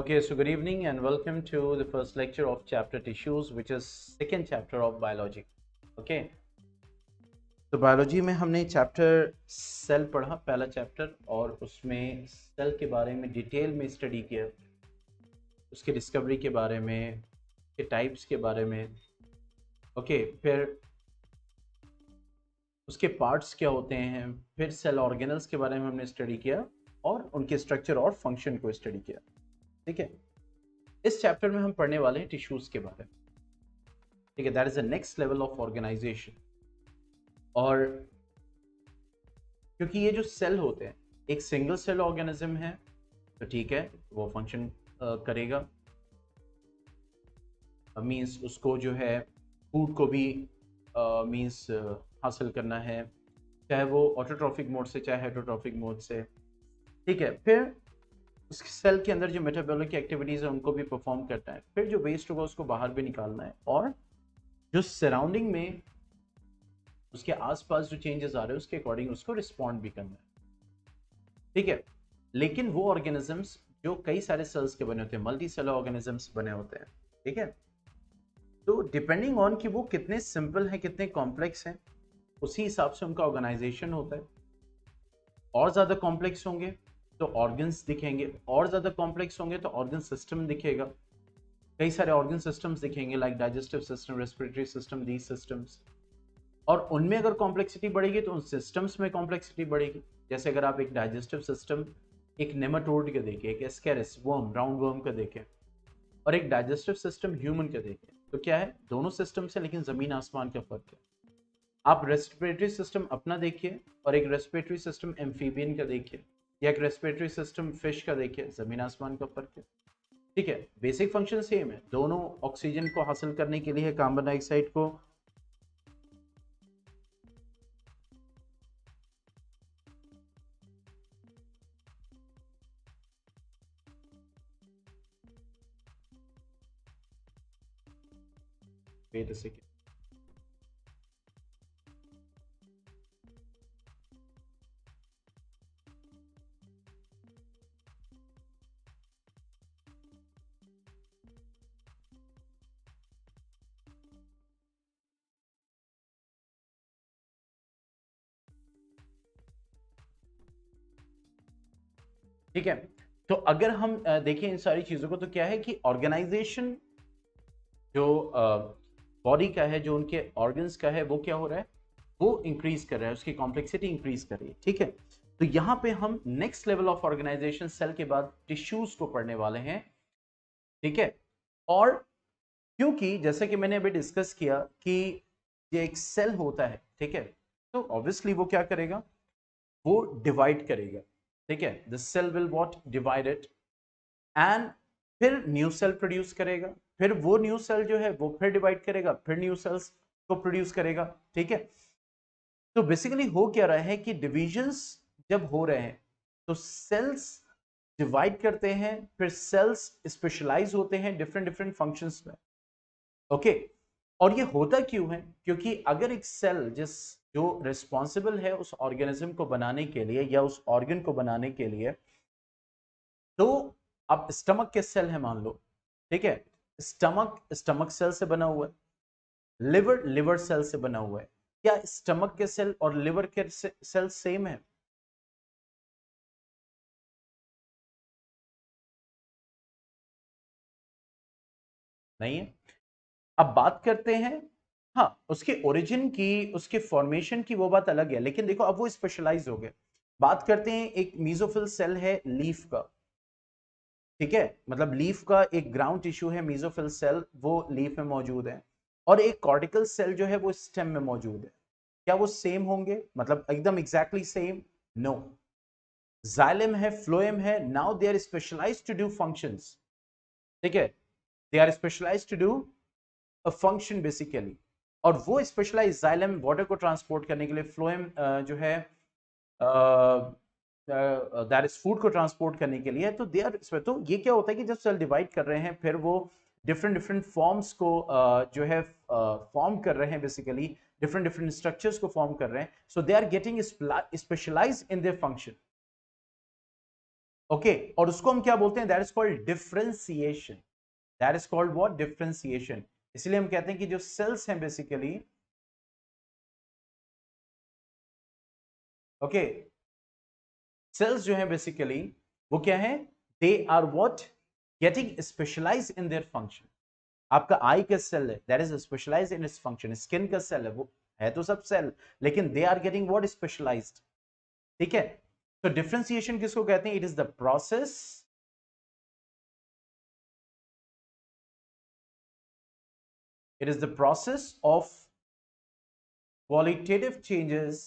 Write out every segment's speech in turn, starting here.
Okay, so good evening and welcome to the first lecture of chapter tissues, which is second chapter of biology. Okay, तो biology में हमने chapter cell पढ़ा, पहला chapter, और उसमें cell के बारे में डिटेल में स्टडी किया, उसके डिस्कवरी के बारे में, के टाइप्स के बारे में. ओके, फिर उसके पार्ट्स क्या होते हैं, फिर सेल ऑर्गेनल्स के बारे में हमने स्टडी किया और उनके स्ट्रक्चर और फंक्शन को स्टडी किया. ठीक है, इस चैप्टर में हम पढ़ने वाले हैं टिश्यूज के बारे में. ठीक है, that is the next level of organization. और क्योंकि ये जो सेल होते हैं एक सिंगल सेल ऑर्गेनिज्म है, तो ठीक है, वो फंक्शन करेगा. मींस उसको जो है फूड को भी मींस हासिल करना है, चाहे वो ऑटोट्रॉफिक मोड से चाहे हेटरोट्रॉफिक मोड से. ठीक है, फिर उस सेल के अंदर जो मेटाबॉलिक एक्टिविटीज है उनको भी परफॉर्म करना है. फिर जो वेस्ट होगा उसको बाहर भी निकालना है, और जो सराउंडिंग में उसके आसपास जो चेंजेस आ रहे हैं उसके अकॉर्डिंग उसको रिस्पॉन्ड भी करना है. ठीक है, लेकिन वो ऑर्गेनिजम्स जो कई सारे सेल्स के बने होते हैं, मल्टी सेलर ऑर्गेनिजम्स बने होते हैं. ठीक है, तो डिपेंडिंग ऑन कि वो कितने सिंपल हैं कितने कॉम्प्लेक्स हैं, उसी हिसाब से उनका ऑर्गेनाइजेशन होता है. और ज्यादा कॉम्प्लेक्स होंगे तो ऑर्गन्स दिखेंगे, और ज्यादा कॉम्प्लेक्स होंगे तो ऑर्गन सिस्टम दिखेगा. कई सारे ऑर्गन सिस्टम्स दिखेंगे, like digestive system, respiratory system, these systems. और उनमें अगर कॉम्प्लेक्सिटी बढ़ेगी तो उन सिस्टम्स में कॉम्प्लेक्सिटी बढ़ेगी. जैसे अगर आप एक डाइजेस्टिव सिस्टम एक नेमाटोड का देखें, एक एस्केरिस वर्म, राउंड वर्म का देखें, और एक डाइजेस्टिव सिस्टम ह्यूमन का देखें, तो क्या है, दोनों सिस्टम से लेकिन जमीन आसमान का फर्क है. आप रेस्पिरेटरी सिस्टम अपना देखिए और एक रेस्पिरेटरी सिस्टम एम्फीबियन का देखिए, या एक रेस्पिरेटरी सिस्टम फिश का देखिए, जमीन आसमान का फर्क है. ठीक है, बेसिक फंक्शन सेम है, दोनों ऑक्सीजन को हासिल करने के लिए कार्बन डाइऑक्साइड को wait a second. ठीक है, तो अगर हम देखें इन सारी चीजों को, तो क्या है कि ऑर्गेनाइजेशन जो बॉडी का है, जो उनके ऑर्गन्स का है, वो क्या हो रहा है, वो इंक्रीज कर रहा है, उसकी कॉम्प्लेक्सिटी इंक्रीज कर रही है. ठीक है, तो यहां पे हम next level of organization cell के बाद टिश्यूज को पढ़ने वाले हैं. ठीक है, और क्योंकि जैसे कि मैंने अभी डिस्कस किया कि ये एक सेल होता है, ठीक है, तो ऑब्वियसली वो क्या करेगा, वो डिवाइड करेगा. ठीक है, the cell will what divided, and फिर न्यू सेल प्रोड्यूस करेगा. फिर वो न्यू सेल जो है वो फिर डिवाइड करेगा, फिर न्यू सेल्स को प्रोड्यूस करेगा. ठीक है, तो बेसिकली हो क्या रहा है कि डिविजन्स जब हो रहे हैं तो सेल्स डिवाइड करते हैं, फिर सेल्स स्पेशलाइज होते हैं डिफरेंट डिफरेंट फंक्शंस में. ओके, और ये होता क्यों है, क्योंकि अगर एक सेल जो रिस्पॉन्सिबल है उस ऑर्गेनिज्म को बनाने के लिए या उस ऑर्गन को बनाने के लिए, तो अब स्टमक के सेल है मान लो. ठीक है, स्टमक सेल से बना हुआ है, लिवर सेल से बना हुआ है. क्या स्टमक के सेल और लिवर के सेल सेम है? नहीं है. अब बात करते हैं, हाँ, उसके ओरिजिन की, उसके फॉर्मेशन की, वो बात अलग है, लेकिन देखो अब वो स्पेशलाइज हो गए. बात करते हैं, एक मीजोफिल सेल है लीफ का. ठीक है, मतलब लीफ का एक ग्राउंड टिश्यू है मीजोफिल सेल, वो लीफ में मौजूद है. और एक कॉर्टिकल सेल जो है वो स्टेम में मौजूद है. क्या वो सेम होंगे, मतलब एकदम एग्जैक्टली सेम? नो. जाइलम है, फ्लोएम है, now they are specialized to do functions. ठीक है, they are specialized to do a function basically. और वो स्पेशलाइज जाइलम वाटर को ट्रांसपोर्ट करने के लिए, फ्लोएम जो है दैट इज फूड को ट्रांसपोर्ट करने के लिए. तो दे आर, तो ये क्या होता है कि जब सेल डिवाइड कर रहे हैं फिर वो डिफरेंट डिफरेंट फॉर्म्स को जो है फॉर्म कर रहे हैं, बेसिकली डिफरेंट डिफरेंट स्ट्रक्चर्स को फॉर्म कर रहे हैं. So they are getting specialise in their function. Okay और उसको हम क्या बोलते हैं, that is called differentiation, that is called what, differentiation. इसलिए हम कहते हैं कि जो सेल्स हैं बेसिकली, ओके सेल्स जो है बेसिकली वो क्या है, they are what, getting specialise in their function. आपका आई का सेल है, that is specialize in its function. Skin का सेल है, वो है तो सब सेल, लेकिन they are getting what, specialized. ठीक है, तो डिफरेंशिएशन किसको कहते हैं, it is the process, it is the process of qualitative changes,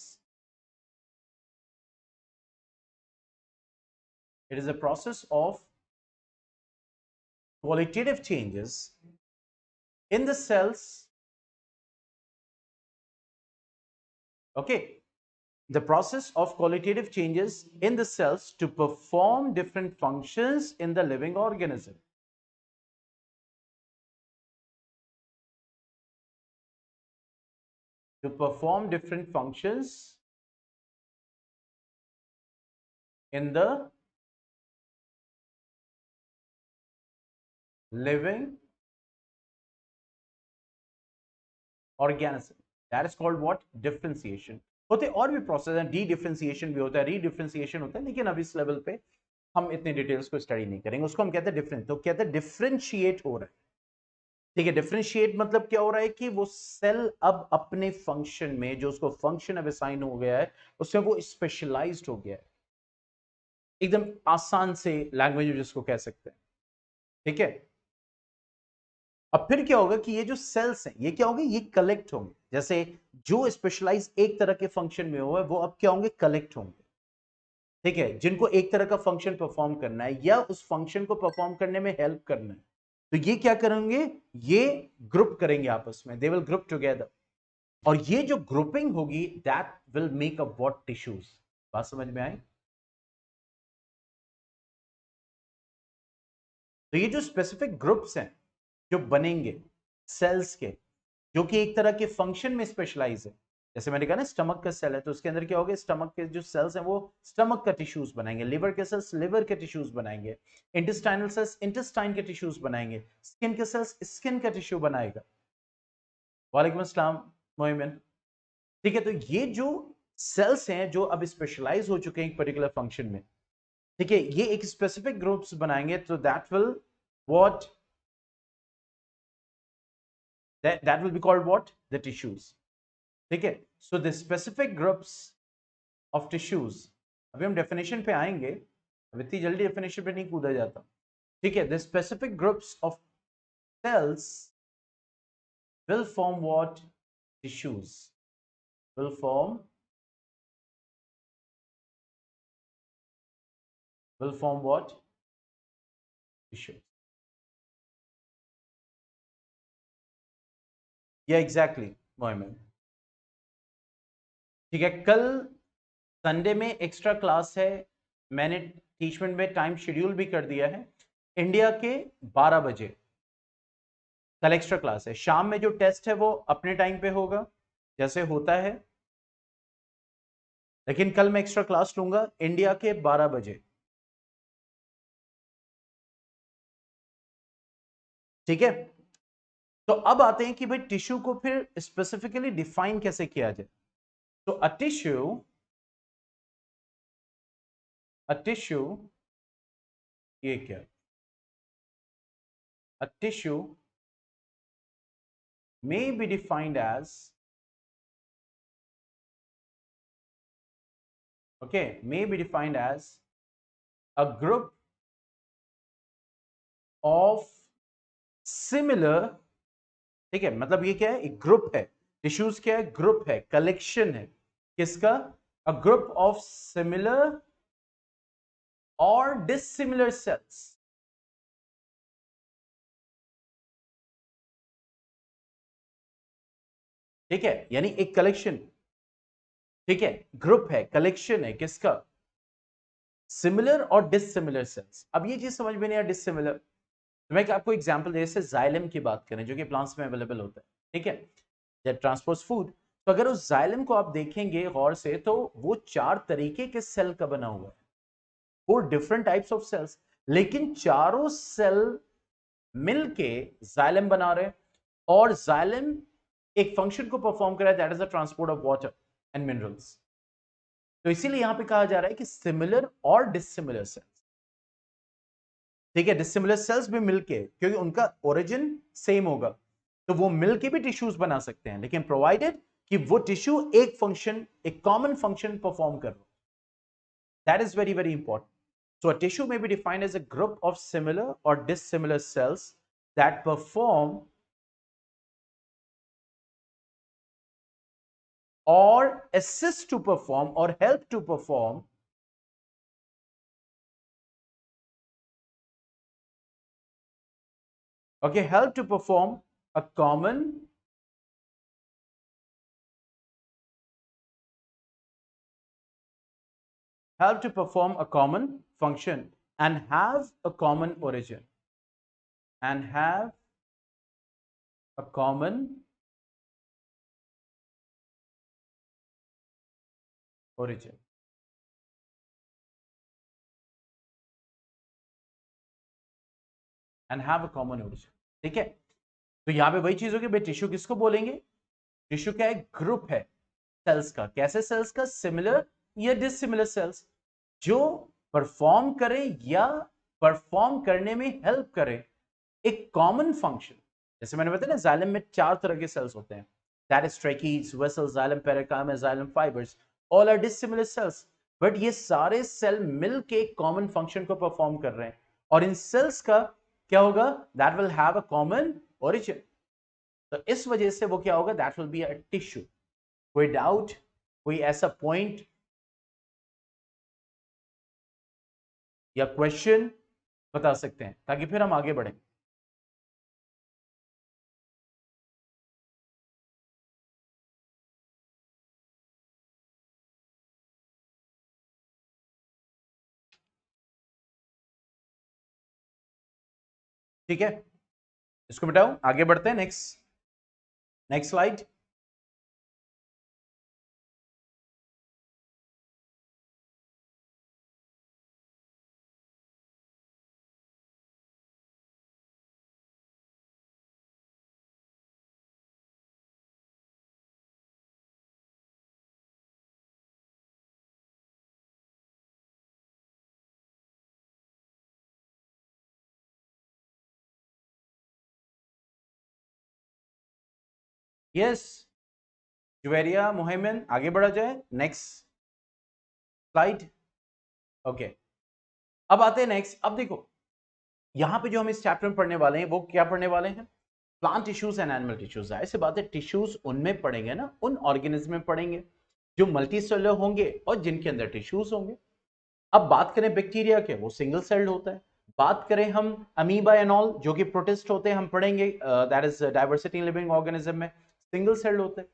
it is a process of qualitative changes in the cells, okay, the process of qualitative changes in the cells to perform different functions in the living organism, to perform different functions in the living organism, that is called what, differentiation। होते और भी process हैं, D differentiation भी होता है, री differentiation होता है, लेकिन अब इस लेवल पे हम इतने डिटेल्स को स्टडी नहीं करेंगे। उसको हम कहते हैं डिफरेंस, तो कहते हैं डिफरेंशिएट हो रहा है। ठीक है, डिफरेंशिएट मतलब क्या हो रहा है कि वो सेल अब अपने फंक्शन में, जो उसको फंक्शन अब असाइन हो गया है, उसमें वो स्पेशलाइज्ड हो गया है। एकदम आसान से लैंग्वेज में जिसको कह सकते हैं। ठीक है, अब फिर क्या होगा कि ये जो सेल्स हैं ये क्या होंगे, ये कलेक्ट होंगे। जैसे जो स्पेशलाइज एक तरह के फंक्शन में हुआ है वो अब क्या होंगे, कलेक्ट होंगे। ठीक है, जिनको एक तरह का फंक्शन परफॉर्म करना है या उस फंक्शन को परफॉर्म करने में हेल्प करना है, तो ये क्या करेंगे, ये ग्रुप करेंगे आपस में, दे विल ग्रुप टुगेदर। और ये जो ग्रुपिंग होगी that will make a what, tissues. बात समझ में आई? तो ये जो स्पेसिफिक ग्रुप्स हैं जो बनेंगे सेल्स के, जो कि एक तरह के फंक्शन में स्पेशलाइज है, जैसे मैंने कहा ना स्टमक का सेल है तो उसके अंदर क्या होगा, स्टमक के जो सेल्स हैं वो स्टमक का टिश्यूज बनाएंगे, लिवर के सेल्स लिवर के टिश्यूज बनाएंगे, इंटेस्टाइनल सेल्स इंटेस्टाइन के टिश्यूज बनाएंगे, स्किन के सेल्स स्किन का टिश्यू बनाएगा। वालेकुम अस्सलाम मोमिन। ठीक है, तो ये जो सेल्स हैं जो अब स्पेशलाइज हो चुके हैं एक पर्टिकुलर फंक्शन में, ठीक है, ये एक स्पेसिफिक ग्रुप्स बनाएंगे, तो that will what, that will be called what, the tissues। ठीक है, so the specific groups of tissues, अभी हम डेफिनेशन पे आएंगे, अब इतनी जल्दी डेफिनेशन पे नहीं कूदा जाता। ठीक है, the specific groups of cells will form what, tissues, will form what, tissues। या एग्जैक्टली मोहम्मद। ठीक है, कल संडे में एक्स्ट्रा क्लास है, मैंने टीचमेंट में टाइम शेड्यूल भी कर दिया है, इंडिया के 12 बजे कल एक्स्ट्रा क्लास है। शाम में जो टेस्ट है वो अपने टाइम पे होगा जैसे होता है, लेकिन कल मैं एक्स्ट्रा क्लास लूंगा इंडिया के 12 बजे। ठीक है, तो अब आते हैं कि भाई टिश्यू को फिर स्पेसिफिकली डिफाइन कैसे किया जाए। तो अ टिश्यू ये क्या, a tissue may be defined as, okay, may be defined as a group of similar, ठीक है, मतलब ये क्या है, एक ग्रुप है, टिश्यूज क्या है, ग्रुप है, कलेक्शन है, किसका, अ ग्रुप ऑफ सिमिलर और डिसिमिलर सेल्स। ठीक है, यानी एक कलेक्शन, ठीक है, ग्रुप है, कलेक्शन है, किसका, सिमिलर और डिसिमिलर सेल्स। अब ये चीज समझ में नहीं आया डिसिमिलर, तो मैं आपको एग्जांपल दे, जैसे जाइलम की बात करें जो कि प्लांट्स में अवेलेबल होता है, ठीक है, दैट ट्रांसपोर्ट्स फूड। तो अगर उस जाइलम को आप देखेंगे गौर से तो वो 4 तरीके के सेल का बना हुआ है। 4 डिफरेंट टाइप्स ऑफ सेल्स, लेकिन चारों सेल मिलके जाइलम बना रहे हैं, और जाइलम एक फंक्शन को परफॉर्म कर रहा है, that is the transport of water and minerals. तो इसीलिए यहां पे कहा जा रहा है कि सिमिलर और डिसिमिलर सेल्स, ठीक है, डिसिमिलर सेल्स भी मिलके, क्योंकि उनका ओरिजिन सेम होगा, तो वो मिलके भी टिश्यूज बना सकते हैं, लेकिन प्रोवाइडेड कि वो टिश्यू एक फंक्शन, एक कॉमन फंक्शन परफॉर्म कर रहा हो। That is very very important. So a tissue may be defined as a group of similar or dissimilar cells that perform or assist to perform or help to perform help to perform a common function and have a common origin and have a common origin and have a common origin। ठीक है, तो यहां पे वही चीज होगी भाई, tissue किसको बोलेंगे? टिश्यू क्या है? ग्रुप है सेल्स का। कैसे सेल्स का? सिमिलर या डिसिमिलर सेल्स, जो परफॉर्म करें या परफॉर्म करने में हेल्प करें एक कॉमन फंक्शन। जैसे मैंने बताया ना, जाइलम में 4 तरह के सेल्स होते हैं, that is tracheids, vessels, xylem parenchyma, xylem fibres, all are dissimilar cells, but ये सारे सेल मिलके एक कॉमन फंक्शन को परफॉर्म कर रहे हैं, और इन सेल्स का क्या होगा? That will have a common origin. तो इस वजह से वो क्या होगा? That will be a tissue. कोई डाउट, कोई ऐसा पॉइंट या क्वेश्चन बता सकते हैं, ताकि फिर हम आगे बढ़ें। ठीक है, इसको बताओ, आगे बढ़ते हैं। Next next slide. Yes, Juveria Mohammad, आगे बढ़ा जाए। Next slide. ओके, अब आते हैं नेक्स्ट। अब देखो, यहां पे जो हम इस चैप्टर में पढ़ने वाले हैं वो क्या पढ़ने वाले हैं? Plant tissues and animal tissues. ऐसे बात है, टिश्यूज उनमें पढ़ेंगे ना, उन ऑर्गेनिज्म में पढ़ेंगे जो मल्टी सेलुलर होंगे और जिनके अंदर टिश्यूज होंगे। अब बात करें बैक्टीरिया के, वो सिंगल सेल्ड होता है। बात करें हम अमीबा एंड ऑल, जो कि प्रोटिस्ट होते हैं, हम पढ़ेंगे that is diversity in living organism में सिंगल सेल्ड होते हैं।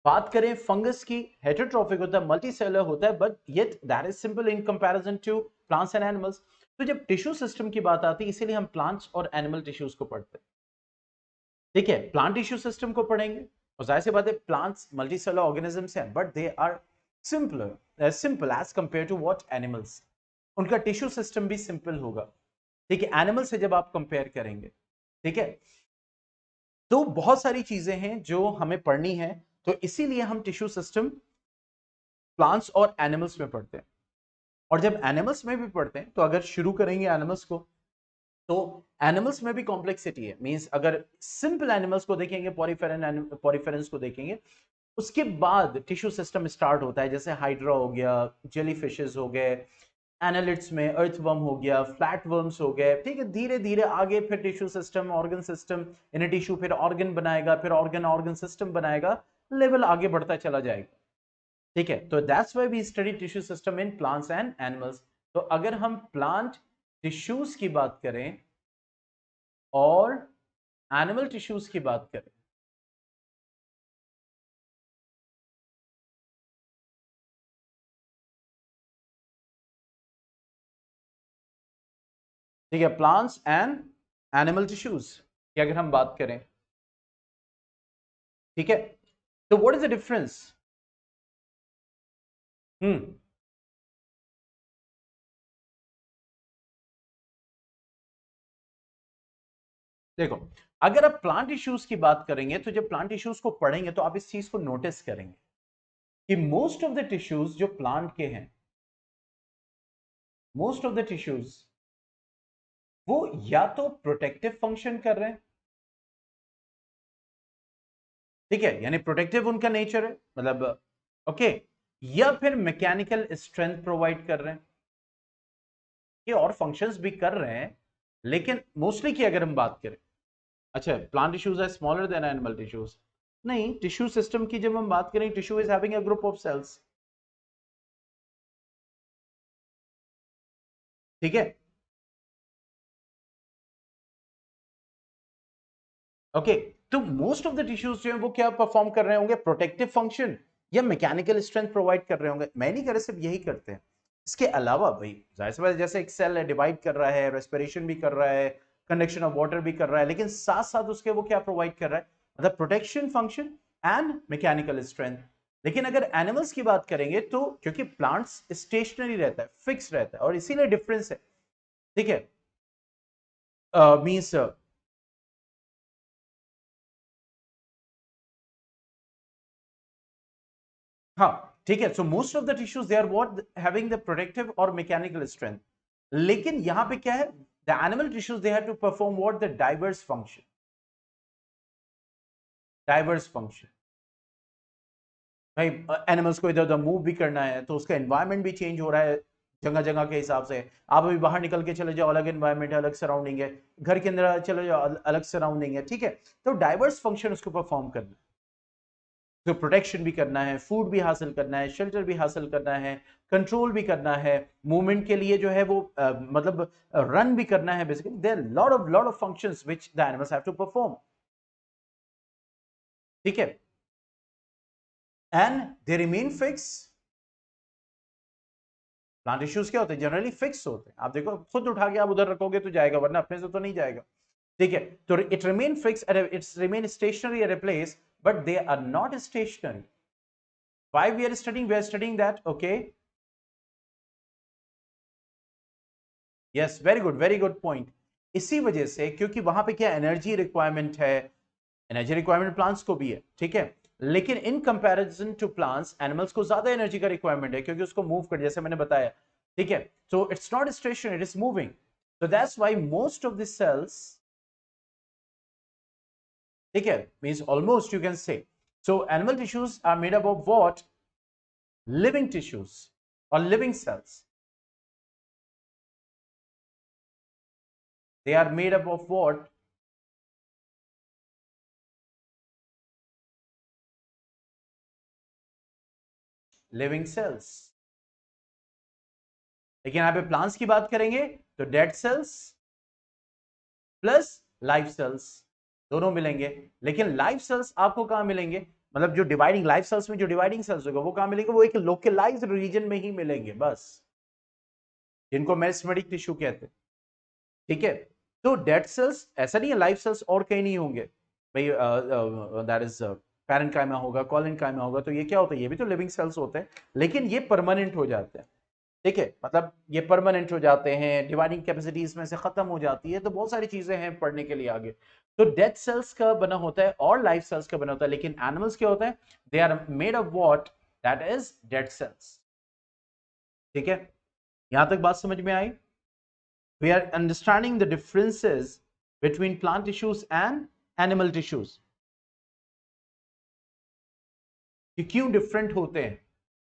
बात करें फंगस की, हेटेरोट्रॉफिक होता है, मल्टी सेलुलर होता है, but yet that is simple in comparison to plants and animals. तो जब टिश्यू सिस्टम की बात आती है, इसीलिए हम प्लांट्स और एनिमल टिश्यूज को पढ़ते हैं। ठीक है, प्लांट टिश्यू सिस्टम को पढ़ेंगे, और जाहिर सी बात है प्लांट्स मल्टी सेलुलर ऑर्गेनिजम्स हैं, but they are simple as compare to what animals. उनका टिश्यू सिस्टम भी सिंपल होगा। ठीक है, एनिमल से जब आप कंपेयर करेंगे। ठीक है, तो बहुत सारी चीजें हैं जो हमें पढ़नी है, तो इसीलिए हम टिश्यू सिस्टम प्लांट्स और एनिमल्स में पढ़ते हैं। और जब एनिमल्स में भी पढ़ते हैं, तो अगर शुरू करेंगे एनिमल्स को, तो एनिमल्स में भी कॉम्प्लेक्सिटी है। मींस अगर सिंपल एनिमल्स को देखेंगे, पॉरीफेरेंस को देखेंगे, उसके बाद टिश्यू सिस्टम स्टार्ट होता है। जैसे हाइड्रा हो गया, जेली फिशेज हो गए, एनालिट्स में अर्थवर्म हो गया, फ्लैट वर्म्स हो गए। ठीक है, धीरे धीरे आगे फिर टिश्यू सिस्टम, ऑर्गन सिस्टम, इन टिश्यू फिर ऑर्गन बनाएगा, फिर ऑर्गन ऑर्गन सिस्टम बनाएगा, लेवल आगे बढ़ता चला जाएगा। ठीक है, तो that's why we study tissue system in plants and animals. तो अगर हम प्लांट टिश्यूज की बात करें और एनिमल टिश्यूज की बात करें, ठीक है, प्लांट्स एंड एनिमल टिश्यूज की अगर हम बात करें, ठीक है, तो व्हाट इज द डिफरेंस? हम्म देखो, अगर आप प्लांट इश्यूज की बात करेंगे तो जब प्लांट इश्यूज को पढ़ेंगे तो आप इस चीज को नोटिस करेंगे कि मोस्ट ऑफ द टिश्यूज जो प्लांट के हैं, मोस्ट ऑफ द टिश्यूज वो या तो प्रोटेक्टिव फंक्शन कर रहे हैं, ठीक है, यानी प्रोटेक्टिव उनका नेचर है, मतलब ओके, या फिर मैकेनिकल स्ट्रेंथ प्रोवाइड कर रहे हैं, ये और फंक्शंस भी कर रहे हैं, लेकिन मोस्टली की अगर हम बात करें, अच्छा plant tissues are smaller than animal tissues, नहीं, टिश्यू सिस्टम की जब हम बात करें, tissue is having a group of cells, ठीक है, ओके, तो मोस्ट ऑफ द टिश्यूज जो है वो क्या परफॉर्म कर रहे होंगे, प्रोटेक्टिव फंक्शन या मैकेनिकल स्ट्रेंथ प्रोवाइड कर रहे होंगे, मैं नहीं कर रहे, सिर्फ यही करते हैं। इसके अलावा भाई जाहिर सी बात है, जैसे एक सेल है डिवाइड कर रहा है, रेस्पिरेशन भी कर रहा है, कंडक्शन ऑफ वाटर भी कर रहा है, लेकिन साथ साथ उसके वो क्या प्रोवाइड कर रहा है, मतलब protection function and mechanical strength. लेकिन अगर एनिमल्स की बात करेंगे तो क्योंकि प्लांट्स स्टेशनरी रहता है, फिक्स रहता है, और इसीलिए डिफरेंस है, ठीक है, मीन्स हाँ, ठीक है, so most of the tissues they are what having the protective और मैकेनिकल स्ट्रेंथ, लेकिन यहां पे क्या है, the animal tissues they have to perform what, the diverse function, diverse function, भाई एनिमल्स को इधर उधर मूव भी करना है तो उसका एनवायरनमेंट भी चेंज हो रहा है जगह जगह के हिसाब से, आप अभी बाहर निकल के चले जाओ, अलग एनवायरनमेंट है, अलग सराउंडिंग है, घर के अंदर चले जाओ, अलग सराउंडिंग है, ठीक है, तो डाइवर्स फंक्शन उसको परफॉर्म करना है, तो प्रोटेक्शन भी करना है, फूड भी हासिल करना है, शेल्टर भी हासिल करना है, कंट्रोल भी करना है, मूवमेंट के लिए जो है वो मतलब रन भी करना है, basically there lot of functions which the animals have to perform, ठीक है, and they remain fix. Plant tissues क्या होते हैं, जनरली फिक्स होते हैं, आप देखो खुद उठा के आप उधर रखोगे तो जाएगा, वरना अपने से तो नहीं जाएगा, ठीक है, तो it remain fix, its remain stationary at a place, but they are not stationary, why we are studying that, okay, yes, very good point, इसी वजह से क्योंकि वहां पे क्या एनर्जी रिक्वायरमेंट है, एनर्जी रिक्वायरमेंट प्लांट्स को भी है, ठीक है, लेकिन in comparison to plants animals को ज्यादा एनर्जी का रिक्वायरमेंट है क्योंकि उसको मूव कर, जैसे मैंने बताया, ठीक है, so it's not stationary, it is moving, so that's why most of the cells, ठीक है, means almost you can say, so animal tissues are made up of what, living tissues or living cells, they are made up of what, living cells, लेकिन यहां पे plants की बात करेंगे तो dead cells plus life cells दोनों मिलेंगे, लेकिन लाइफ सेल्स आपको कहां मिलेंगे, मतलब जो डिवाइडिंग लाइफ सेल्स में जो डिवाइडिंग सेल्स होगा वो कहां मिलेंगे, वो एक लोकलाइज्ड रीजन में ही मिलेंगे बस, जिनको मेरिस्टेमेटिक टिश्यू कहते हैं, ठीक है, तो डेड सेल्स ऐसा नहीं है, लाइफ सेल्स और कहीं नहीं होंगे भाई, दैट इज पैरेंकाइमा होगा, कॉलेनकाइमा होगा, तो ये क्या होता है, ये भी तो लिविंग सेल्स होते हैं, लेकिन ये परमानेंट हो जाते हैं, ठीक है, मतलब ये परमानेंट हो जाते हैं, डिवाइडिंग कैपेसिटीज में से खत्म हो जाती है, तो बहुत सारी चीजें हैं पढ़ने के लिए आगे, तो डेड सेल्स का बना होता है और लाइफ सेल्स का बना होता है, लेकिन एनिमल्स क्या होता है, they are made of what, that is dead cells, ठीक है, यहां तक बात समझ में आई, we are understanding the differences between plant tissues and animal tissues, कि क्यों डिफरेंट होते हैं,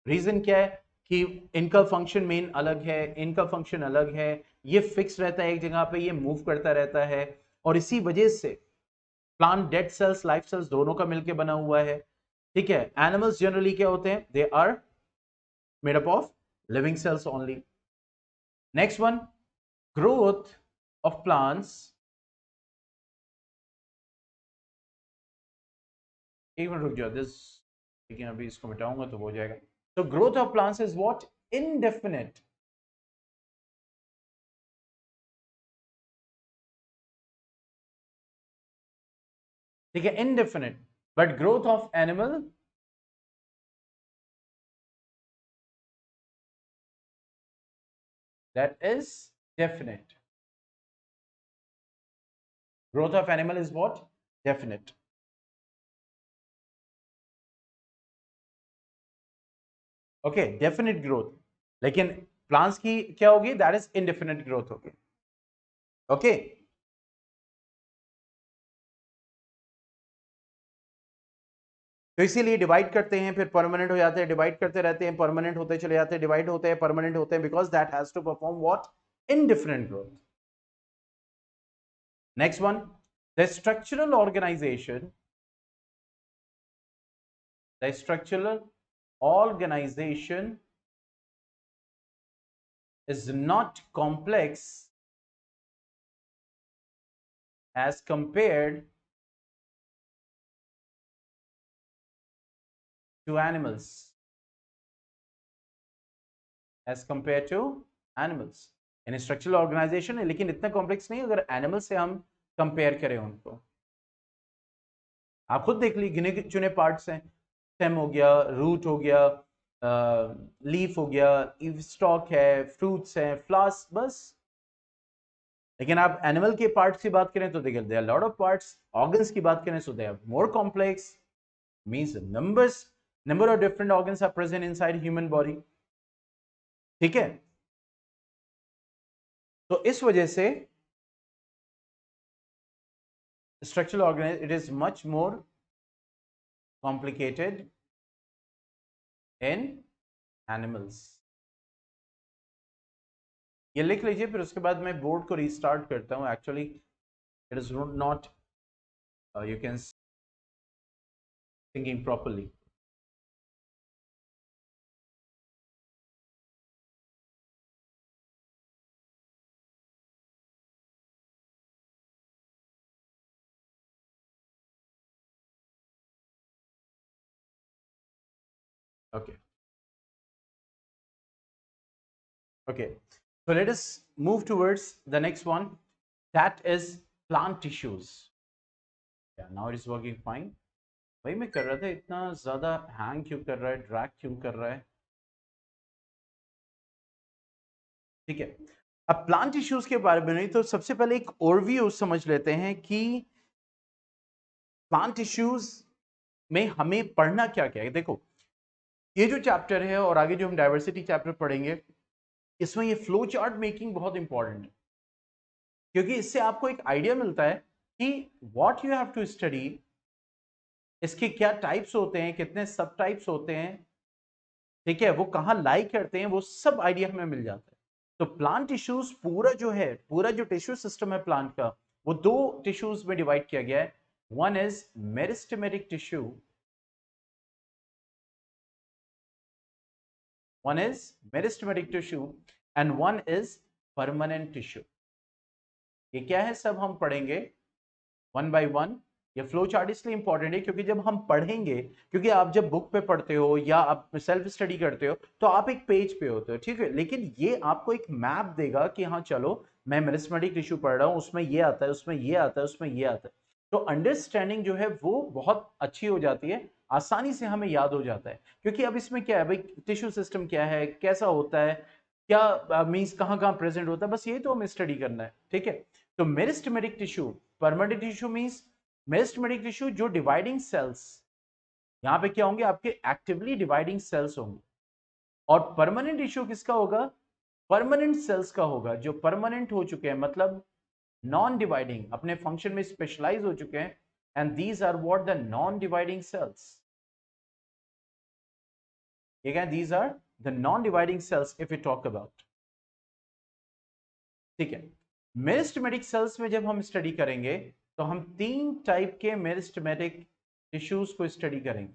रीजन क्या है, कि इनका फंक्शन मेन अलग है, इनका फंक्शन अलग है, ये फिक्स रहता है एक जगह पे, ये मूव करता रहता है, और इसी वजह से plant dead cells life cells दोनों का मिलकर बना हुआ है, ठीक है, एनिमल्स जनरली क्या होते हैं, they are made up of living cells only. Next one, growth of plants, एक मिनट रुक जाओ दिस, लेकिन अभी इसको मिटाऊंगा तो हो जाएगा, तो growth of plants is what, indefinite, ठीक है, indefinite, but growth of animal that is definite, growth of animal is what? Definite. Okay, definite growth. लेकिन प्लांट्स की क्या होगी? दैट इज इनडेफिनेट ग्रोथ होगी। ओके, तो इसीलिए डिवाइड करते हैं, फिर परमानेंट हो जाते हैं, डिवाइड करते रहते हैं, परमानेंट होते चले जाते हैं, डिवाइड होते हैं, परमानेंट होते हैं, because that has to perform what? Indifferent growth. Next one, the structural organization, the structural organization is not complex as compared to animals, as compared to animals। यानी स्ट्रक्चरल ऑर्गेनाइजेशन है लेकिन इतना complex नहीं अगर animal से हम compare करें उनको। आप खुद देख लीजिए, गिने चुने पार्ट्स हैं, स्टेम हो गया, रूट हो गया, लीफ हो गया, स्टॉक है, फ्रूट्स हैं, फ्लावर्स, बस। लेकिन आप एनिमल के पार्ट्स की बात करें तो देखिए there are lot of parts. Organs की बात करें तो they are more complex, means number of different organs are present inside human body. ठीक है, तो इस वजह से structural organize it is much more complicated in animals. ये लिख लीजिए, फिर उसके बाद मैं बोर्ड को रीस्टार्ट करता हूं। Actually it is not you can thinking properly. Okay, okay, so let us move towards the next one, that is plant tissues। Yeah, now it is working fine। वही मैं कर रहा था, इतना ज्यादा हैंग क्यों कर रहा है, ड्रैग क्यों कर रहा है? ठीक है, अब प्लांट टिश्यूज के बारे में नहीं तो सबसे पहले एक ओवरव्यू समझ लेते हैं कि प्लांट टिश्यूज में हमें पढ़ना क्या क्या है। देखो, ये जो चैप्टर है और आगे जो हम डाइवर्सिटी चैप्टर पढ़ेंगे, इसमें ये फ्लो चार्ट मेकिंग बहुत इंपॉर्टेंट है, क्योंकि इससे आपको एक आइडिया मिलता है कि what you have to study, इसके क्या टाइप्स होते हैं, कितने सब टाइप्स होते हैं, ठीक है, वो कहाँ लाई करते हैं, वो सब आइडिया हमें मिल जाता है। तो प्लांट टिश्यूज पूरा जो है, पूरा जो टिश्यू सिस्टम है प्लांट का, वो दो टिश्यूज में डिवाइड किया गया है। One is meristematic tissue, one is meristematic tissue and one is permanent tissue। ये क्या है सब हम पढ़ेंगे वन बाय वन। ये फ्लो चार्ट इसलिए इंपॉर्टेंट है क्योंकि जब हम पढ़ेंगे, क्योंकि आप जब बुक पे पढ़ते हो या आप सेल्फ स्टडी करते हो तो आप एक पेज पे होते हो, ठीक है, लेकिन ये आपको एक मैप देगा कि हाँ चलो मैं मेरिस्टेमेटिक टिश्यू पढ़ रहा हूँ, उसमें ये आता है, उसमें ये आता है, उसमें ये आता है। तो अंडरस्टैंडिंग जो है वो बहुत अच्छी हो जाती है, आसानी से हमें याद हो जाता है। क्योंकि अब इसमें क्या है भाई, टिश्यू सिस्टम क्या है, कैसा होता है, क्या मीन्स कहाँ कहाँ प्रेजेंट होता है, बस ये तो हमें स्टडी करना है। ठीक है, तो meristematic tissue, permanent tissue means meristematic tissue जो डिवाइडिंग सेल्स, यहाँ पे क्या होंगे आपके एक्टिवली डिवाइडिंग सेल्स होंगे। और परमानेंट टिश्यू किसका होगा? परमानेंट सेल्स का होगा, जो परमानेंट हो चुके हैं, मतलब नॉन डिवाइडिंग, अपने फंक्शन में स्पेशलाइज हो चुके हैं। And these are what? The non dividing cells. ठीक है, these are the non dividing cells if you talk about. ठीक है, मेरिस्टेमेटिक सेल्स में जब हम स्टडी करेंगे तो हम तीन टाइप के मेरिस्टेमेटिक टिश्यूज को स्टडी करेंगे।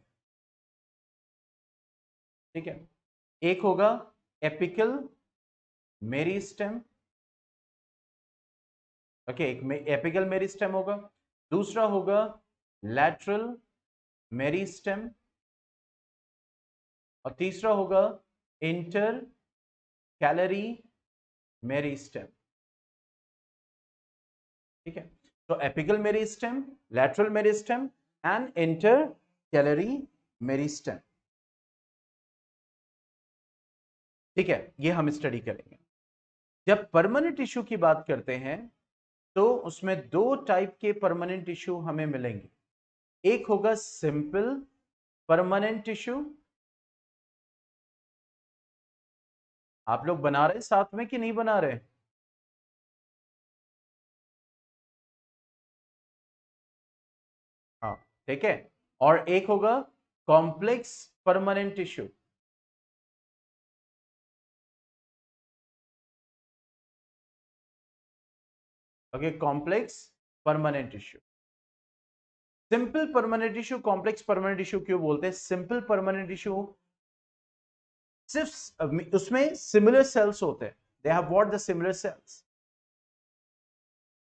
ठीक है, एक होगा एपिकल मेरिस्टेम। ओके, एक एपिकल मेरिस्टेम होगा, दूसरा होगा लैटरल मेरिस्टेम, और तीसरा होगा इंटर कैलरी मेरिस्टेम। ठीक है, तो apical meristem, lateral meristem and inter calorie meristem. ठीक है, ये हम स्टडी करेंगे। जब परमानेंट टिश्यू की बात करते हैं तो उसमें दो टाइप के परमानेंट टिश्यू हमें मिलेंगे। एक होगा सिंपल परमानेंट टिश्यू। आप लोग बना रहे साथ में कि नहीं बना रहे? हाँ, ठीक है। और एक होगा complex permanent tissue. Okay, complex permanent tissue. Simple permanent tissue complex permanent tissue क्यों बोलते हैं? सिंपल परमानेंट टिश्यू सिर्फ उसमें सिमिलर सेल्स होते हैं, they have what the similar sales,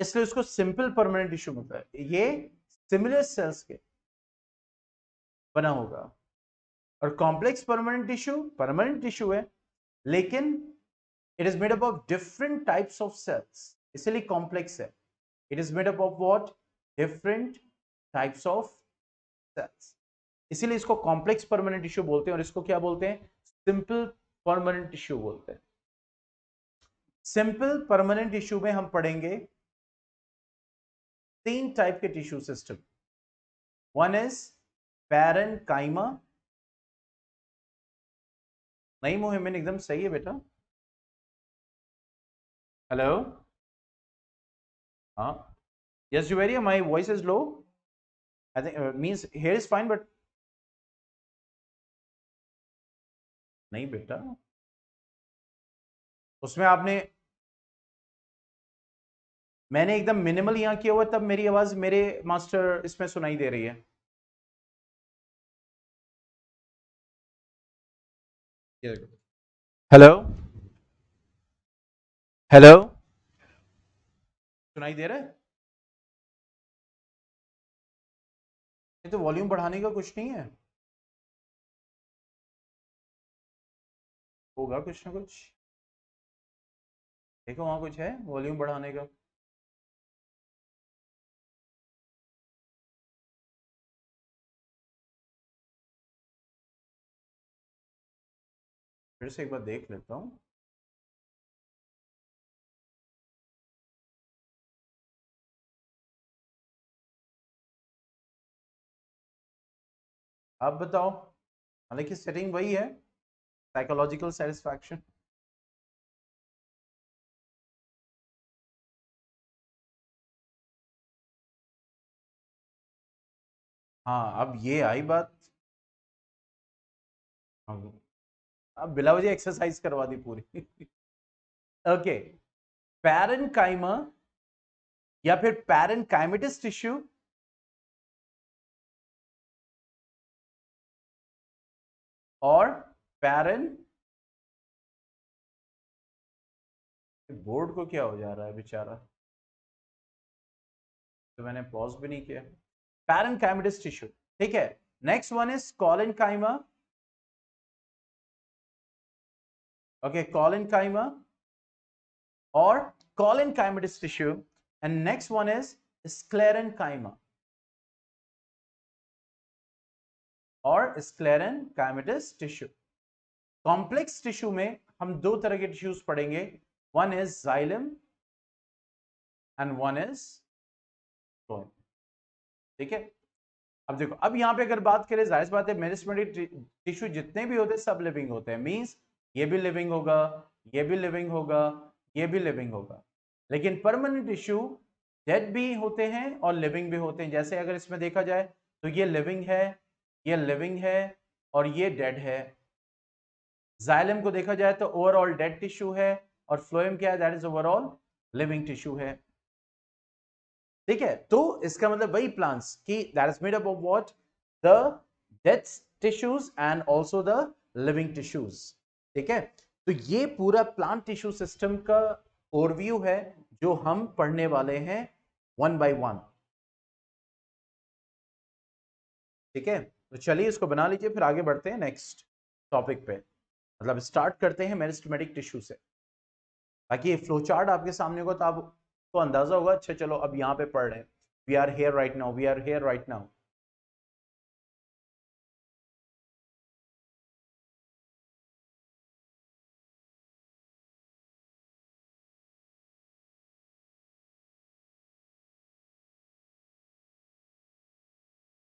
इसलिए उसको सिंपल परमानेंट टिश्यू मिलता है। ये सिमिलर सेल्स के बना होगा। और कॉम्प्लेक्स परमानेंट टिश्यू है, लेकिन it is made up of different types of cells, इसलिए कॉम्प्लेक्स है। It is made up of what? Different types of cells, इसीलिए इसको कॉम्प्लेक्स परमानेंट टिश्यू बोलते हैं। और इसको क्या बोलते हैं? सिंपल परमानेंट टिश्यू बोलते हैं। सिंपल परमानेंट टिश्यू में हम पढ़ेंगे तीन टाइप के tissue system. One is parenchyma. नहीं मोहिमिन, एकदम सही है बेटा। हेलो। हाँ, yes Juveria, my voice is low. I think means here is fine, but नहीं बेटा, उसमें आपने, मैंने एकदम मिनिमल यहां किया हुआ, तब मेरी आवाज मेरे मास्टर इसमें सुनाई दे रही है। हेलो, हेलो, सुनाई दे रहा है? ये तो वॉल्यूम बढ़ाने का कुछ नहीं है, होगा कुछ ना कुछ। देखो वहां कुछ है वॉल्यूम बढ़ाने का। फिर से एक बार देख लेता हूँ। आप बताओ। हालांकि सेटिंग वही है, साइकोलॉजिकल सेटिस्फैक्शन। हाँ, अब ये आई बात। हाँ, अब बिला वजह एक्सरसाइज करवा दी पूरी। ओके, पैरेन्काइमा या फिर पैरेन्काइमेटस टिश्यू और पैरेन, बोर्ड को क्या हो जा रहा है बेचारा, तो मैंने पॉज भी नहीं किया। पैरेन्काइमेटस टिश्यू, ठीक है। Next one is collenchyma. Okay, collenchyma और collenchymatous tissue. And next one is sclerenchyma और स्क्लेरेनकाइमेटस टिश्यू। कॉम्प्लेक्स टिश्यू में हम दो तरह के टिश्यूज पढ़ेंगे, one is xylem and one is phloem, ठीक है। अब देखो, अब यहां पे अगर बात करें, जाहिर सी बात है मेरिस्टेमेटिक टिश्यू जितने भी होते हैं सब लिविंग होते हैं, मींस ये भी लिविंग होगा, ये भी लिविंग होगा, ये भी लिविंग होगा। लेकिन परमानेंट टिश्यू डेड भी होते हैं और लिविंग भी होते हैं। जैसे अगर इसमें देखा जाए तो ये लिविंग है, ये लिविंग है और ये डेड है। जाइलम को देखा जाए तो ओवरऑल डेड टिश्यू है, और फ्लोएम क्या है? That is overall living tissue है, ठीक है। तो इसका मतलब वही प्लांट्स की that is made up of what? The dead tissues and also the living tissues, ठीक है। तो ये पूरा प्लांट टिश्यू सिस्टम का ओवरव्यू है जो हम पढ़ने वाले हैं वन बाय वन, ठीक है। तो चलिए इसको बना लीजिए, फिर आगे बढ़ते हैं नेक्स्ट टॉपिक पे। मतलब स्टार्ट करते हैं मेरिस्टेमेटिक टिश्यू से, ताकि फ्लो चार्ट आपके सामने होगा तो आपको अंदाजा होगा, अच्छा चलो अब यहाँ पे पढ़ रहे हैं, we are here right now, we are here right now.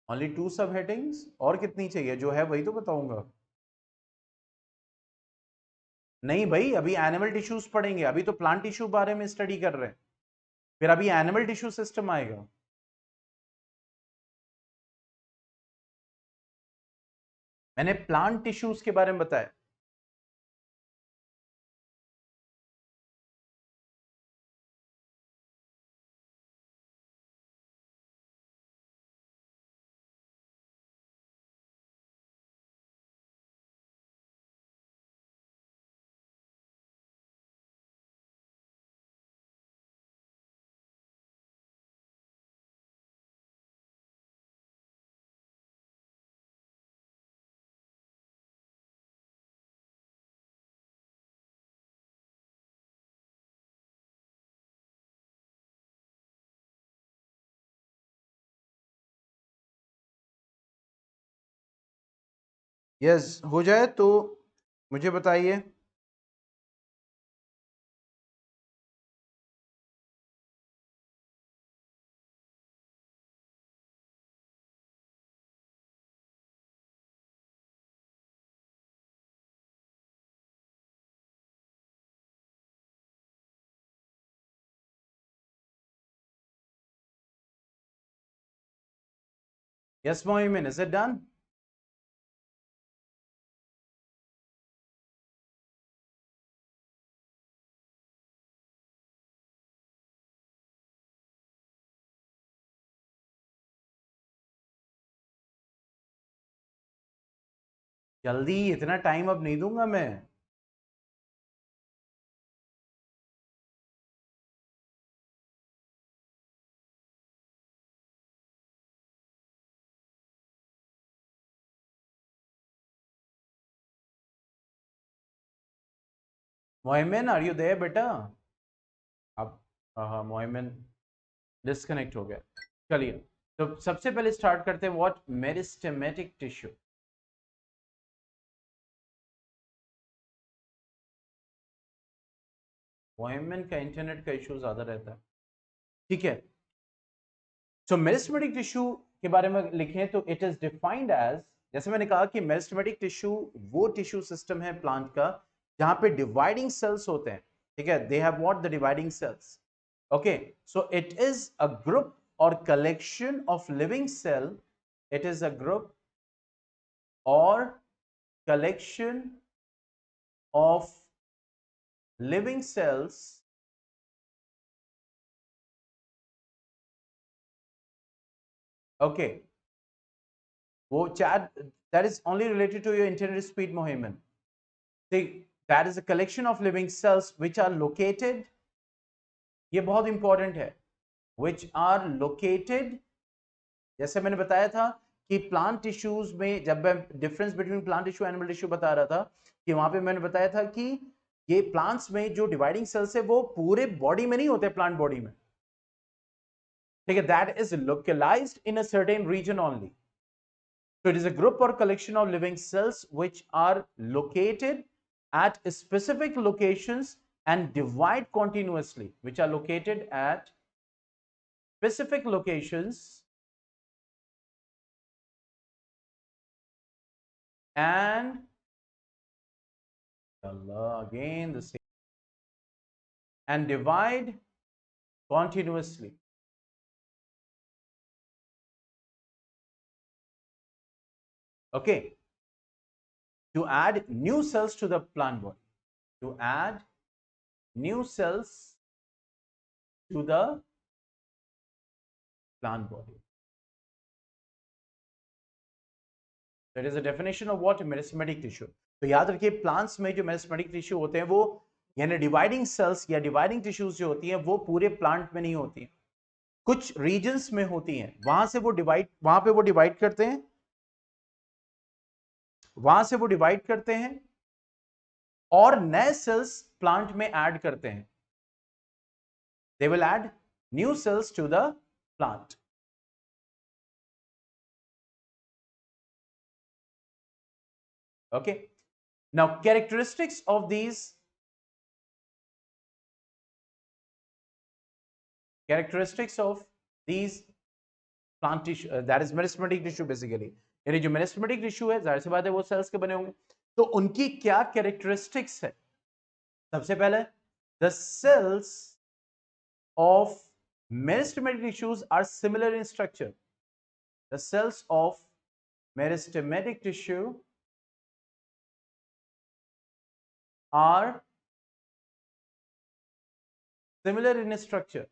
Only 2 sub headings, और कितनी चाहिए? जो है वही तो बताऊंगा। नहीं भाई, अभी एनिमल टिश्यूज पढ़ेंगे, अभी तो प्लांट टिश्यू बारे में स्टडी कर रहे हैं, फिर अभी एनिमल टिश्यू सिस्टम आएगा। मैंने प्लांट टिश्यूज के बारे में बताया। यस, हो जाए तो मुझे बताइए। Yes Mohimin, is it done? जल्दी, इतना टाइम अब नहीं दूंगा मैं। मोहिमिन, आर यू देयर बेटा? अब हाँ, मोहिमिन डिस्कनेक्ट हो गया। चलिए, तो सबसे पहले स्टार्ट करते हैं, व्हाट मेरिस्टेमेटिक टिश्यू। मोहिमिन का इंटरनेट का इशू ज्यादा रहता है। ठीक है, सो मेरिस्टेमेटिक टिश्यू के बारे में लिखें तो इट इज डिफाइंड एज, जैसे मैंने कहा कि मेरिस्टेमेटिक टिश्यू वो टिश्यू सिस्टम है प्लांट का जहां पे डिवाइडिंग सेल्स होते हैं। ठीक है, they have what, the dividing cells. Okay, so it is a group or collection of living cell. It is a group or collection of living cells, okay, वो chat that is only related to your internet speed, Mohiman. See, that is a collection of living cells which are located, ये बहुत important है, which are located, जैसे मैंने बताया था कि plant tissues में, जब मैं difference between plant tissue animal tissue बता रहा था, कि वहां पे मैंने बताया था कि ये प्लांट्स में जो डिवाइडिंग सेल्स है वो पूरे बॉडी में नहीं होते, प्लांट बॉडी में। ठीक है, that is localized in a certain region only. So it is a group or collection of living cells which are located at specific locations and divide continuously, which are located at specific locations and again the same, and divide continuously. Okay, to add new cells to the plant body, to add new cells to the plant body. That is a definition of what meristematic tissue. तो याद रखिए, plants में जो meristematic tissue होते हैं वो, यानी dividing cells या डिवाइडिंग टिश्यूज जो होती हैं वो पूरे प्लांट में नहीं होती हैं, कुछ रीजन्स में होती हैं, वहां से वो डिवाइड, वहां पे वो डिवाइड करते हैं, वहां से वो डिवाइड करते हैं और नए सेल्स प्लांट में ऐड करते हैं। They will add new cells to the plant. Okay, now characteristics of these, characteristics of these plant tissue, that is meristematic tissue basically. यानी जो मेरिस्टेमेटिक टिश्यू है, जाहिर सी बात है वो सेल्स के बने होंगे। तो उनकी क्या कैरेक्टरिस्टिक्स है? सबसे पहले, the cells of meristematic tissues are similar in structure. The cells of meristematic tissue are similar in structure.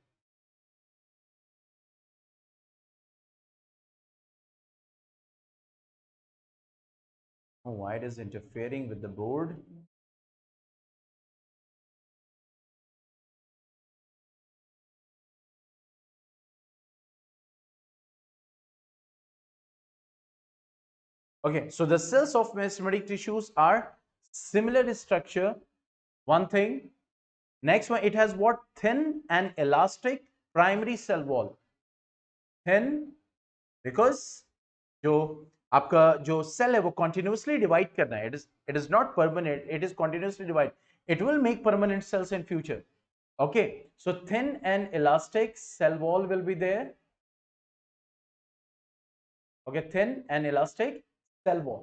Oh, why it is interfering with the board? Okay, so the cells of meristematic tissues are similar in structure. One thing. Next one, it has what? Thin and elastic primary cell wall. Thin because जो आपका जो cell है वो continuously divide करना है. It is not permanent. It is continuously divide. It will make permanent cells in future. Okay, so thin and elastic cell wall will be there. Okay, thin and elastic cell wall.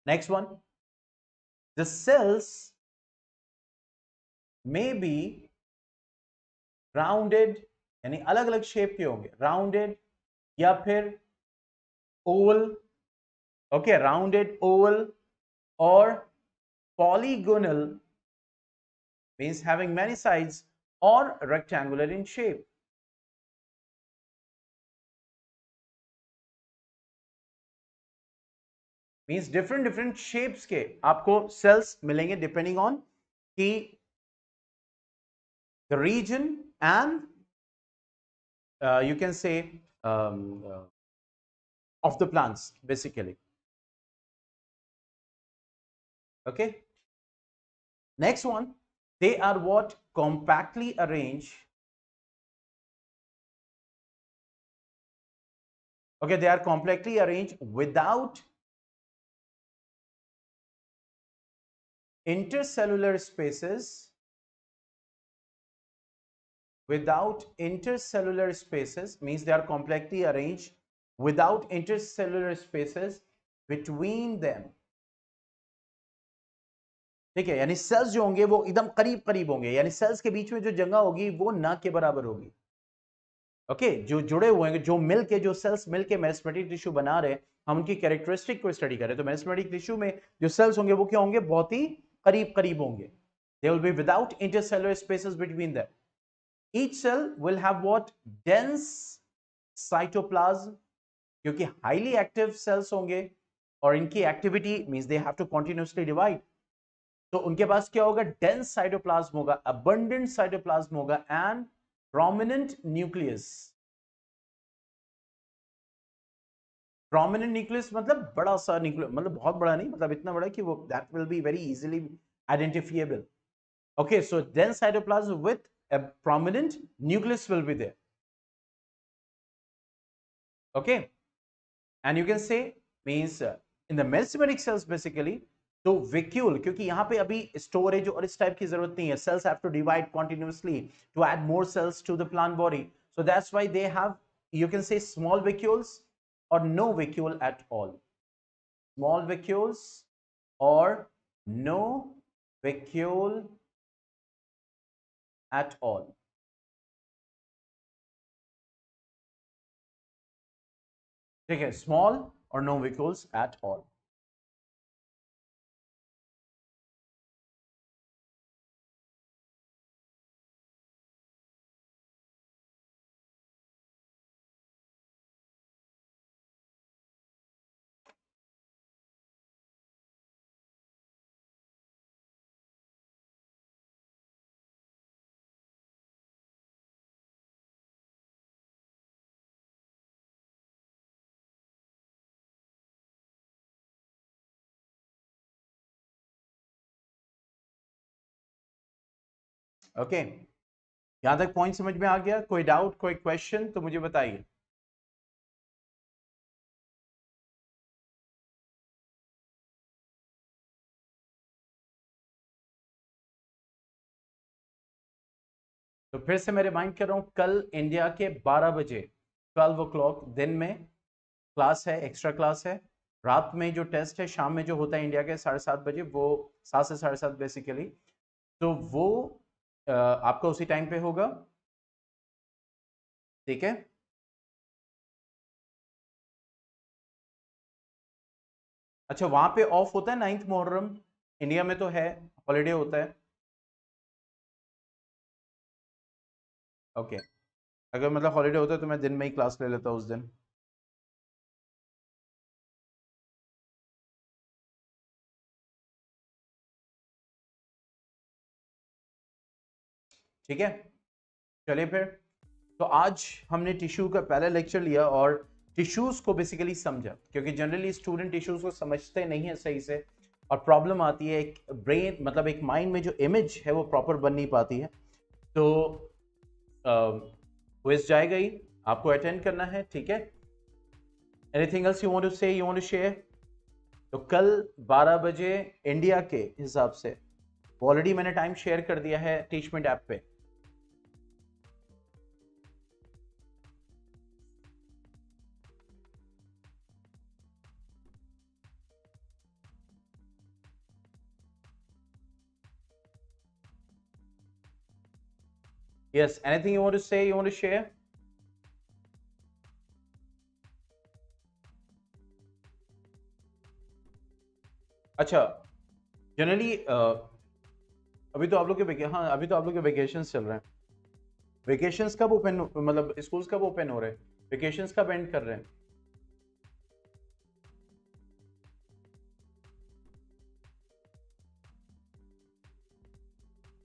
Next one, the cells may be rounded, यानी अलग अलग shape के होंगे, rounded या फिर oval. Okay, rounded, oval or polygonal means having many sides, or rectangular in shape. Means different shapes के आपको cells मिलेंगे depending on the region and you can say of the plants basically. Okay, next one, they are what? Compactly arranged. Okay, they are compactly arranged without intercellular spaces. Without intercellular spaces means they are compactly arranged without intercellular spaces between them. ठीक है, यानी sales जो होंगे वो एकदम करीब करीब होंगे, यानी सेल्स के बीच में जो जगह होगी वो ना के बराबर होगी. ओके, जो जुड़े हुए हैं, जो मिलके, जो सेल्स मिलके मेरिस्टेमेटिक टिश्यू बना रहे हैं, हम उनकी कैरेक्टरिस्टिक को स्टडी करें तो मेरिस्टेमेटिक टिश्यू में जो सेल्स होंगे वो क्या होंगे? बहुत ही करीब करीब होंगे. They will be without intercellular spaces between them. Each cell will have what? Dense cytoplasm, क्योंकि हाईली एक्टिव सेल्स होंगे और इनकी activity means they have to continuously divide. तो उनके पास क्या होगा? डेंस साइटोप्लाज्म होगा, अबंडेंट साइटोप्लाज्म होगा and prominent nucleus. Prominent nucleus मतलब बड़ा सा न्यूक्लियस, मतलब बहुत बड़ा नहीं, मतलब इतना बड़ा कि वो that will be very easily identifiable. Okay, so dense cytoplasm with a prominent nucleus will be there. Okay, and you can say means in the mesomeric cells basically, तो vacuole, क्योंकि यहाँ पे अभी स्टोरेज और इस टाइप की जरूरत नहीं है, cells have to divide continuously to add more cells to the plant body, so that's why they have, you can say, small vacuoles or no vacuole at all. Small vacuoles or no vacuole at all. ठीक है, small or no vacuoles at all. Okay, यहां तक point समझ में आ गया? कोई doubt, कोई question तो मुझे बताइए. तो फिर से मैं रिमाइंड कर रहा हूं, कल इंडिया के 12 बजे 12 o'clock दिन में क्लास है, एक्स्ट्रा क्लास है। रात में जो टेस्ट है शाम में जो होता है इंडिया के 7:30 बजे, वो 7 से 7:30 बेसिकली, तो वो आपका उसी टाइम पे होगा, ठीक है। अच्छा, वहां पे ऑफ होता है 9th मुहर्रम, इंडिया में तो है, हॉलीडे होता है। ओके, अगर मतलब हॉलीडे होता है तो मैं दिन में ही क्लास ले लेता हूँ उस दिन। ठीक है, चलिए फिर। तो आज हमने टिश्यू का पहला लेक्चर लिया और टिश्यूज को बेसिकली समझा, क्योंकि जनरली स्टूडेंट टिश्यूज को समझते नहीं है सही से, और प्रॉब्लम आती है एक ब्रेन, मतलब एक माइंड में जो इमेज है वो प्रॉपर बन नहीं पाती है। तो क्विज जाएगा ही, आपको अटेंड करना है, ठीक है। Anything else you want to say, you want to share? तो कल 12 बजे इंडिया के हिसाब से, ऑलरेडी मैंने टाइम शेयर कर दिया है टीचमेंट ऐप पे। Yes, anything you want to say, you want to share? अच्छा, जनरली अभी तो आप लोग के हाँ, अभी तो आप लोग के वेकेशंस चल रहे हैं। वेकेशंस कब ओपन, मतलब स्कूल्स कब ओपन हो रहे हैं, वेकेशंस कब एंड कर रहे हैं?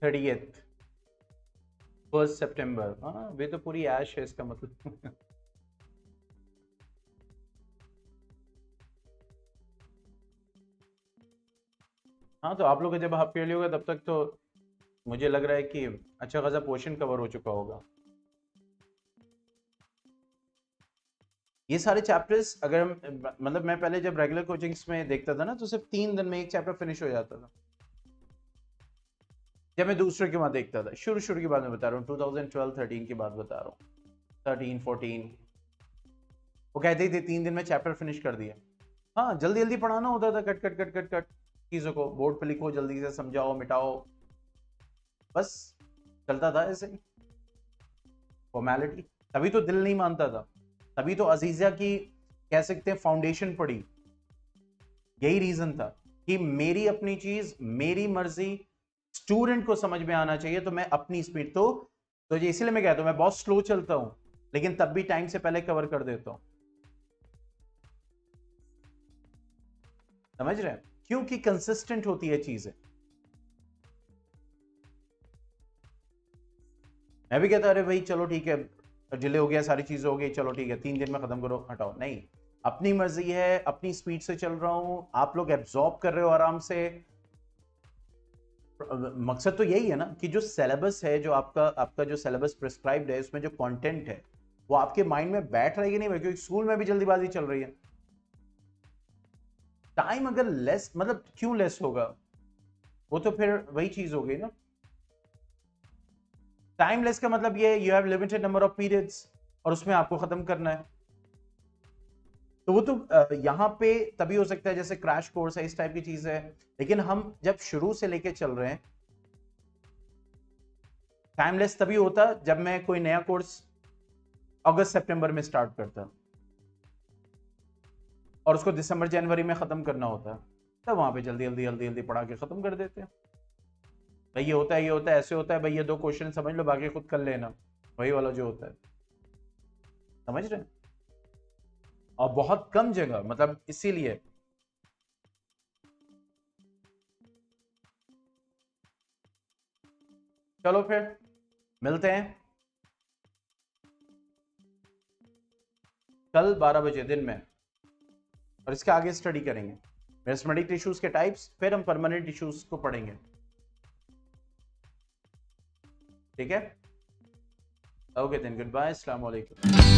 थर्टीएथ, 1 सितंबर। हाँ, वे तो पूरी ऐश है इसका मतलब। हाँ, तो आप लोग का जब हाफ ईयरली होगा तब तक तो मुझे लग रहा है कि अच्छा खासा पोर्शन कवर हो चुका होगा। ये सारे चैप्टर्स अगर मतलब मैं पहले जब रेगुलर कोचिंग्स में देखता था ना, तो सिर्फ 3 दिन में एक चैप्टर फिनिश हो जाता था। जब मैं दूसरे की बात देखता था, शुरू की बात मैं बता रहा हूँ, 2012-13 की बात बता रहा हूँ, 13-14, वो कहते थे 3 दिन में चैप्टर फिनिश कर दिया। हाँ, जल्दी जल्दी पढ़ाना होता था, cut cut cut cut cut चीजों को बोर्ड पे लिखो, जल्दी से समझाओ, मिटाओ, बस चलता था ऐसे ही, फॉर्मेलिटी। तभी तो दिल नहीं मानता था, तभी तो अजीजा की कह सकते हैं फाउंडेशन पड़ी। यही रीजन था कि मेरी अपनी चीज, मेरी मर्जी, स्टूडेंट को समझ में आना चाहिए, तो मैं अपनी स्पीड तो इसलिए मैं कहता हूं मैं बहुत स्लो चलता हूं, लेकिन तब भी टाइम से पहले कवर कर देता हूं। समझ रहे हैं? क्योंकि कंसिस्टेंट होती है चीजें। मैं भी कहता अरे भाई चलो ठीक है, डिले हो गया, सारी चीजें हो गई, चलो ठीक है 3 दिन में खत्म करो, हटाओ। नहीं, अपनी मर्जी है, अपनी स्पीड से चल रहा हूं, आप लोग एब्जॉर्ब कर रहे हो आराम से। मकसद तो यही है ना कि जो सिलेबस है, जो आपका जो सिलेबस प्रिस्क्राइब्ड है, उसमें जो कंटेंट है वो आपके माइंड में बैठ रहा है कि नहीं, क्योंकि स्कूल में भी जल्दीबाजी चल रही है। टाइम अगर लेस, मतलब क्यों लेस होगा, वो तो फिर वही चीज हो गई ना। टाइम लेस का मतलब ये, you have limited number of periods और उसमें आपको खत्म करना है। तो वो तो यहाँ पे तभी हो सकता है जैसे क्रैश कोर्स है, इस टाइप की चीज है। लेकिन हम जब शुरू से लेके चल रहे हैं, टाइमलेस तभी होता जब मैं कोई नया कोर्स अगस्त सितंबर में स्टार्ट करता और उसको दिसंबर जनवरी में खत्म करना होता है, तब वहां पे जल्दी जल्दी जल्दी जल्दी पढ़ा के खत्म कर देते हैं। भाई ये होता है, ये होता है, ऐसे होता है, भाई ये 2 क्वेश्चन समझ लो, बाकी खुद कर लेना, वही वाला जो होता है। समझ रहे हैं? और बहुत कम जगह, मतलब इसीलिए चलो फिर मिलते हैं कल 12 बजे दिन में, और इसके आगे स्टडी करेंगे मेरिस्टेमेटिक टिश्यूज के टाइप्स, फिर हम परमानेंट टिश्यूज को पढ़ेंगे। ठीक है, ओके देन, गुड बाय, अस्सलाम वालेकुम।